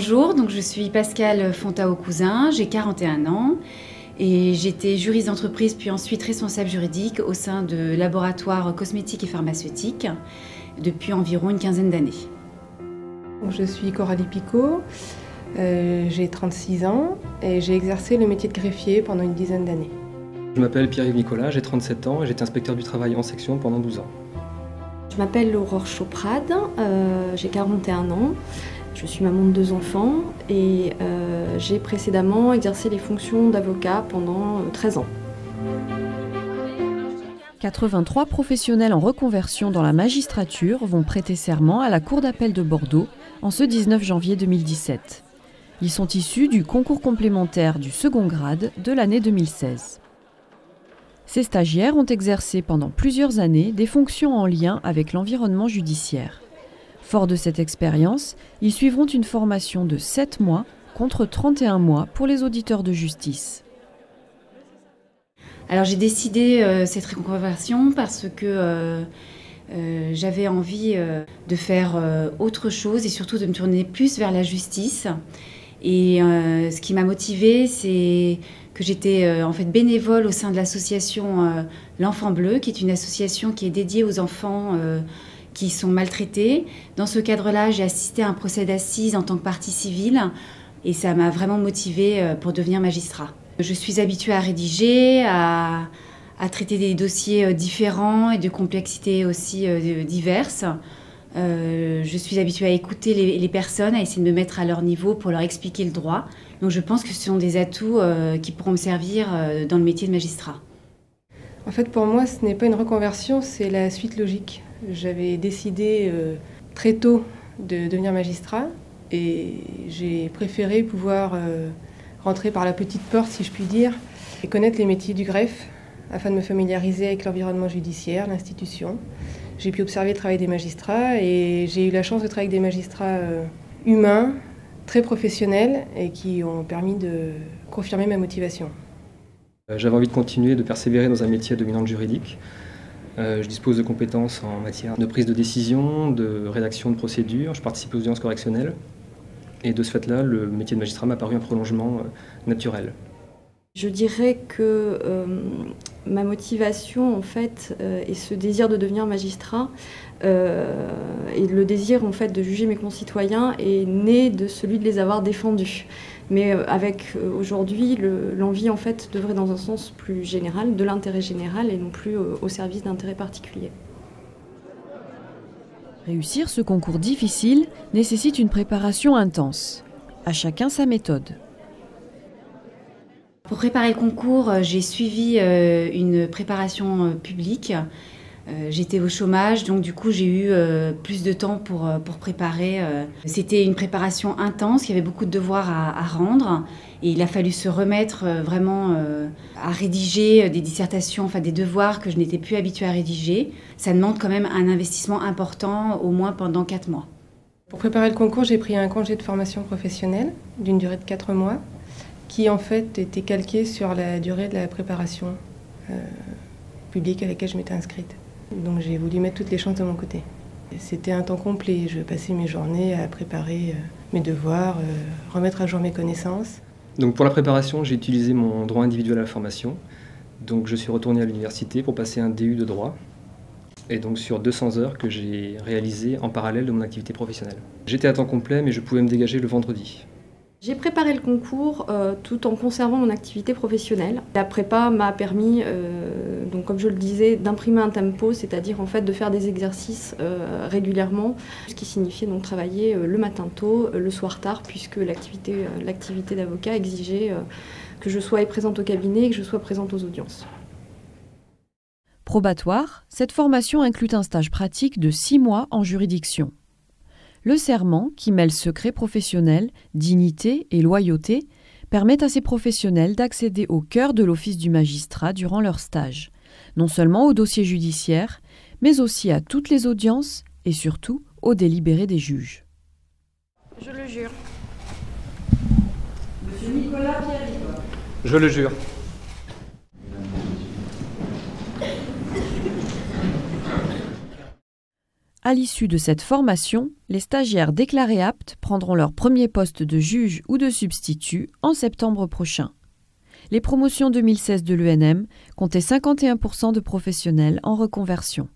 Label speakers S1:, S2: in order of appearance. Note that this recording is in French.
S1: Bonjour, donc je suis Pascale Fontao-Cousin, j'ai 41 ans et j'étais juriste d'entreprise puis ensuite responsable juridique au sein de laboratoires cosmétiques et pharmaceutiques depuis environ une quinzaine d'années.
S2: Je suis Coralie Picot, j'ai 36 ans et j'ai exercé le métier de greffier pendant une dizaine d'années.
S3: Je m'appelle Pierre-Yves Nicolas, j'ai 37 ans et j'étais inspecteur du travail en section pendant 12 ans.
S4: Je m'appelle Aurore Choprade, j'ai 41 ans, je suis maman de 2 enfants et j'ai précédemment exercé les fonctions d'avocat pendant 13 ans.
S5: 83 professionnels en reconversion dans la magistrature vont prêter serment à la Cour d'appel de Bordeaux en ce 19 janvier 2017. Ils sont issus du concours complémentaire du second grade de l'année 2016. Ces stagiaires ont exercé pendant plusieurs années des fonctions en lien avec l'environnement judiciaire. Forts de cette expérience, ils suivront une formation de 7 mois contre 31 mois pour les auditeurs de justice.
S1: Alors j'ai décidé cette reconversion parce que j'avais envie de faire autre chose et surtout de me tourner plus vers la justice. Et ce qui m'a motivée, c'est que j'étais en fait bénévole au sein de l'association L'Enfant Bleu, qui est une association qui est dédiée aux enfants qui sont maltraités. Dans ce cadre-là, j'ai assisté à un procès d'assises en tant que partie civile et ça m'a vraiment motivée pour devenir magistrat. Je suis habituée à rédiger, à traiter des dossiers différents et de complexités aussi diverses. Je suis habituée à écouter les personnes, à essayer de me mettre à leur niveau pour leur expliquer le droit. Donc je pense que ce sont des atouts qui pourront me servir dans le métier de magistrat.
S2: En fait, pour moi, ce n'est pas une reconversion, c'est la suite logique. J'avais décidé très tôt de devenir magistrat et j'ai préféré pouvoir rentrer par la petite porte, si je puis dire, et connaître les métiers du greffe afin de me familiariser avec l'environnement judiciaire, l'institution. J'ai pu observer le travail des magistrats et j'ai eu la chance de travailler avec des magistrats humains, très professionnels et qui ont permis de confirmer ma motivation.
S3: J'avais envie de continuer de persévérer dans un métier dominant juridique. Je dispose de compétences en matière de prise de décision, de rédaction de procédures, je participe aux audiences correctionnelles et de ce fait-là, le métier de magistrat m'a paru un prolongement naturel.
S4: Je dirais que ma motivation en fait et ce désir de devenir magistrat et le désir en fait de juger mes concitoyens est né de celui de les avoir défendus. Mais avec aujourd'hui l'envie en fait d'œuvrer dans un sens plus général, de l'intérêt général et non plus au service d'intérêts particuliers.
S5: Réussir ce concours difficile nécessite une préparation intense. À chacun sa méthode.
S1: Pour préparer le concours, j'ai suivi une préparation publique. J'étais au chômage, donc du coup j'ai eu plus de temps pour préparer. C'était une préparation intense, il y avait beaucoup de devoirs à rendre et il a fallu se remettre vraiment à rédiger des dissertations, enfin des devoirs que je n'étais plus habituée à rédiger. Ça demande quand même un investissement important, au moins pendant 4 mois.
S2: Pour préparer le concours, j'ai pris un congé de formation professionnelle d'une durée de 4 mois qui en fait était calqué sur la durée de la préparation publique à laquelle je m'étais inscrite. Donc j'ai voulu mettre toutes les chances de mon côté. C'était un temps complet, je passais mes journées à préparer mes devoirs, remettre à jour mes connaissances.
S3: Donc pour la préparation, j'ai utilisé mon droit individuel à la formation. Donc je suis retourné à l'université pour passer un DU de droit. Et donc sur 200 heures que j'ai réalisées en parallèle de mon activité professionnelle. J'étais à temps complet, mais je pouvais me dégager le vendredi.
S4: J'ai préparé le concours tout en conservant mon activité professionnelle. La prépa m'a permis, donc comme je le disais, d'imprimer un tempo, c'est-à-dire en fait de faire des exercices régulièrement, ce qui signifiait donc travailler le matin tôt, le soir tard, puisque l'activité d'avocat exigeait que je sois présente au cabinet et que je sois présente aux audiences.
S5: Probatoire, cette formation inclut un stage pratique de 6 mois en juridiction. Le serment, qui mêle secret professionnel, dignité et loyauté, permet à ces professionnels d'accéder au cœur de l'office du magistrat durant leur stage, non seulement au dossier judiciaire, mais aussi à toutes les audiences et surtout aux délibérés des juges.
S4: Je le jure.
S5: Monsieur Nicolas Pierre-Yves.
S3: Je le jure.
S5: À l'issue de cette formation, les stagiaires déclarés aptes prendront leur premier poste de juge ou de substitut en septembre prochain. Les promotions 2016 de l'ENM comptaient 51% de professionnels en reconversion.